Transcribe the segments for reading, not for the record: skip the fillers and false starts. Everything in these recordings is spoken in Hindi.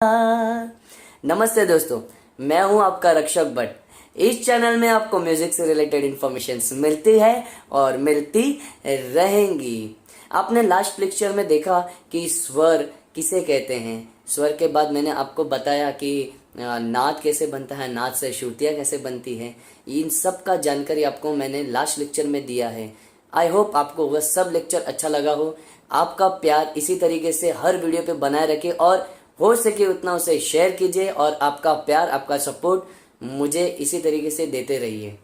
नमस्ते दोस्तों, मैं हूं आपका रक्षक भट्ट। इस चैनल में आपको म्यूजिक से रिलेटेड इन्फॉर्मेशंस मिलती है और मिलती रहेंगी। आपने लास्ट लेक्चर में देखा कि स्वर किसे कहते हैं। स्वर के बाद मैंने आपको बताया कि नाद कैसे बनता है, नाद से श्रुतियाँ कैसे बनती है। इन सब का जानकारी आपको मैंने लास्ट लेक्चर में दिया है। आई होप आपको वह सब लेक्चर अच्छा लगा हो। आपका प्यार इसी तरीके से हर वीडियो पे बनाए रखे और हो सके उतना उसे शेयर कीजिए और आपका प्यार, आपका सपोर्ट मुझे इसी तरीके से देते रहिए।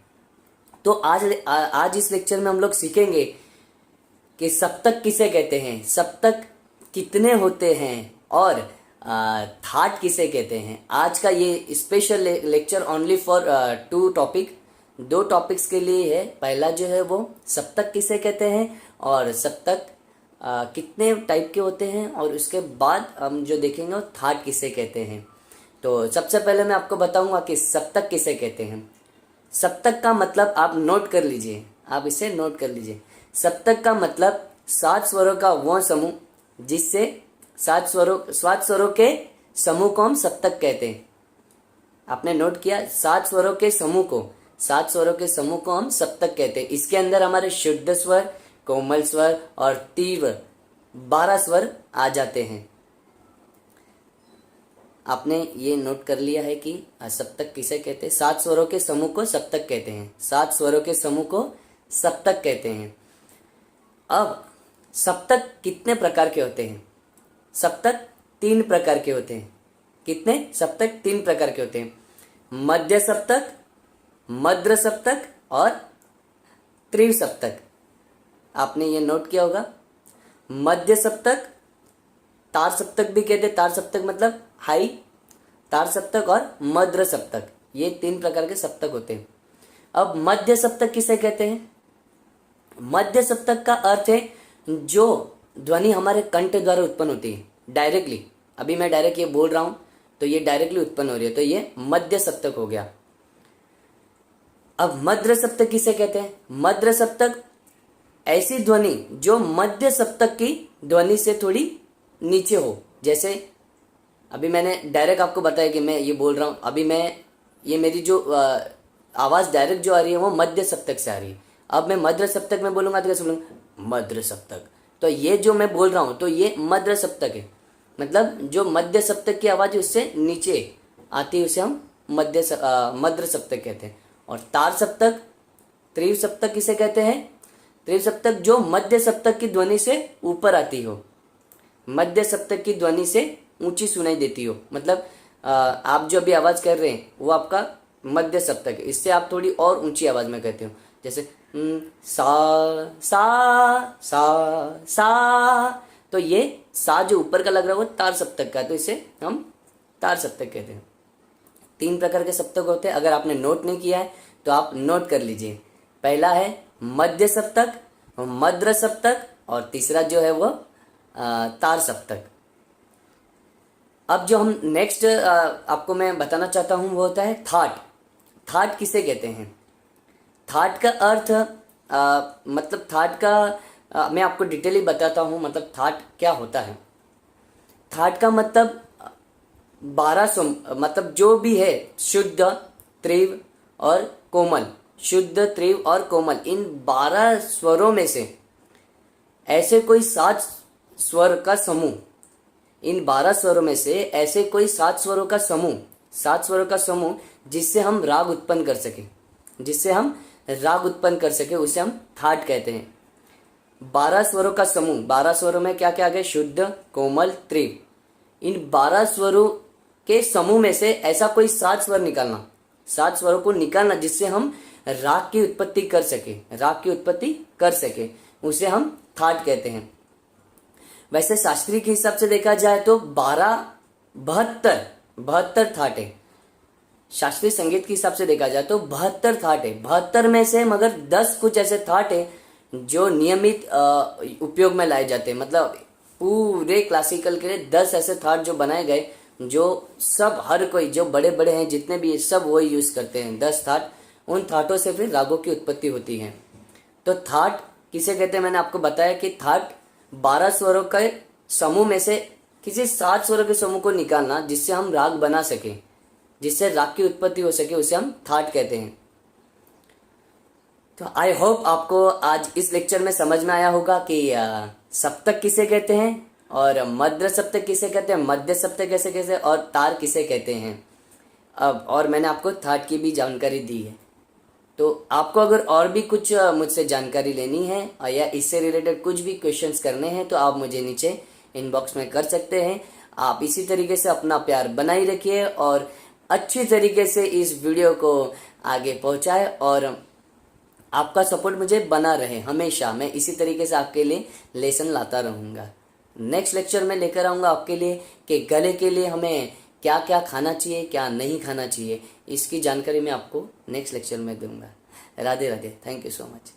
तो आज इस लेक्चर में हम लोग सीखेंगे कि सप्तक किसे कहते हैं, सप्तक कितने होते हैं और थाट किसे कहते हैं। आज का ये स्पेशल लेक्चर ओनली फॉर दो टॉपिक्स के लिए है। पहला जो है वो सप्तक किसे कहते हैं और सप्तक कितने टाइप के होते हैं, और उसके बाद हम जो देखेंगे वो थाट किसे कहते हैं। तो सबसे पहले मैं आपको बताऊंगा कि सप्तक किसे कहते हैं। सप्तक का मतलब आप नोट कर लीजिए, आप इसे नोट कर लीजिए। सप्तक का मतलब 7 स्वरों का वह समूह जिससे 7 स्वरों के समूह को हम सप्तक कहते हैं। आपने नोट किया, 7 स्वरों के समूह को, 7 स्वरों के समूह को हम सप्तक कहते हैं। इसके अंदर हमारे शुद्ध स्वर, कोमल स्वर और तीव्र 12 स्वर आ जाते हैं। आपने ये नोट कर लिया है कि सप्तक किसे कहते हैं। 7 स्वरों के समूह को सप्तक कहते हैं। 7 स्वरों के समूह को सप्तक कहते हैं। अब सप्तक कितने प्रकार के होते हैं? सप्तक 3 प्रकार के होते हैं। कितने? सप्तक 3 प्रकार के होते हैं। मध्य सप्तक, मद्र सप्तक और तीव्र सप्तक। आपने ये नोट किया होगा। मध्य सप्तक, तार सप्तक भी कहते हैं। तार सप्तक मतलब हाई तार सप्तक और मद्र सप्तक, ये 3 प्रकार के सप्तक होते हैं। अब मध्य सप्तक किसे कहते हैं? मध्य सप्तक का अर्थ है जो ध्वनि हमारे कंठ द्वारा उत्पन्न होती है डायरेक्टली। अभी मैं डायरेक्ट ये बोल रहा हूं तो ये डायरेक्टली उत्पन्न हो रही है, तो ये मध्य सप्तक हो गया। अब मद्र सप्तक किसे कहते हैं? मद्र सप्तक ऐसी ध्वनि जो मध्य सप्तक की ध्वनि से थोड़ी नीचे हो। जैसे अभी मैंने डायरेक्ट आपको बताया कि मैं ये बोल रहा हूं, अभी ये मेरी जो आवाज डायरेक्ट जो आ रही है वो मध्य सप्तक से आ रही है। अब मैं मध्य सप्तक में बोलूंगा तो कैसे बोलूंगा? मध्य सप्तक। तो ये जो मैं बोल रहा हूं तो ये मध्य सप्तक है। मतलब जो मध्य सप्तक की आवाज है उससे नीचे आती है उसे हम मध्य सप्तक कहते हैं। और तार सप्तक, तीव्र सप्तक किसे कहते हैं? तीव्र सप्तक जो मध्य सप्तक की ध्वनि से ऊपर आती हो, मध्य सप्तक की ध्वनि से ऊंची सुनाई देती हो। मतलब आप जो अभी आवाज कर रहे हैं वो आपका मध्य सप्तक है। इससे आप थोड़ी और ऊंची आवाज में कहते हो। जैसे सा सा सा सा, तो ये सा जो ऊपर का लग रहा है वो तार सप्तक का है, तो इसे हम तार सप्तक कहते हैं। 3 प्रकार के सप्तक होते हैं। अगर आपने नोट नहीं किया है तो आप नोट कर लीजिए। पहला है मध्य सप्तक, मद्र सप्तक और तीसरा जो है वो तार सप्तक। अब जो हम नेक्स्ट आपको मैं बताना चाहता हूं वो होता है थाट। थाट किसे कहते हैं? थाट का अर्थ मतलब थाट का मैं आपको डिटेली बताता हूं। मतलब थाट क्या होता है। थाट का मतलब 12 मतलब जो भी है शुद्ध, तीव्र और कोमल, शुद्ध, तीव्र और कोमल, इन 12 स्वरों में से ऐसे कोई 7 स्वर का समूह, इन 12 स्वरों में से ऐसे कोई 7 स्वरों का समूह, 7 स्वरों का समूह जिससे हम राग उत्पन्न कर सके, जिससे हम राग उत्पन्न कर सके उसे हम थाट कहते हैं। 12 स्वरों का समूह, 12 स्वरों में क्या क्या आ गए? शुद्ध, कोमल, तीव्र। इन 12 स्वरों के समूह में से ऐसा कोई 7 स्वर निकालना, 7 स्वरों को निकालना जिससे हम राग की उत्पत्ति कर सके, राग की उत्पत्ति कर सके, उसे हम थाट कहते हैं। वैसे शास्त्रीय के हिसाब से देखा जाए तो 72 थाट है। शास्त्रीय संगीत के हिसाब से देखा जाए तो 72 थाट है। 72 में से मगर 10 कुछ ऐसे थाट है जो नियमित उपयोग में लाए जाते हैं। मतलब पूरे क्लासिकल के लिए 10 ऐसे थाट जो बनाए गए, जो सब हर कोई जो बड़े बड़े हैं जितने भी सब वही यूज करते हैं। 10 थाट, उन थाटों से फिर रागों की उत्पत्ति होती है। तो थाट किसे कहते हैं? मैंने आपको बताया कि थाट 12 स्वरों के समूह में से किसी 7 स्वरों के समूह को निकालना जिससे हम राग बना सके, जिससे राग की उत्पत्ति हो सके, उसे हम थाट कहते हैं। तो आई होप आपको आज इस लेक्चर में समझ में आया होगा कि सप्तक किसे कहते हैं और मध्य सप्तक किसे कहते हैं, मध्य सप्तक कैसे कैसे, और तार किसे कहते हैं। अब और मैंने आपको थाट की भी जानकारी दी है। तो आपको अगर और भी कुछ मुझसे जानकारी लेनी है या इससे रिलेटेड कुछ भी क्वेश्चंस करने हैं तो आप मुझे नीचे इनबॉक्स में कर सकते हैं। आप इसी तरीके से अपना प्यार बनाए रखिए और अच्छी तरीके से इस वीडियो को आगे पहुंचाए और आपका सपोर्ट मुझे बना रहे हमेशा। मैं इसी तरीके से आपके लिए लेसन लाता रहूँगा। नेक्स्ट लेक्चर में लेकर आऊँगा आपके लिए कि गले के लिए हमें क्या क्या खाना चाहिए, क्या नहीं खाना चाहिए, इसकी जानकारी मैं आपको नेक्स्ट लेक्चर में दूंगा। Radhe Radhe, thank you so much.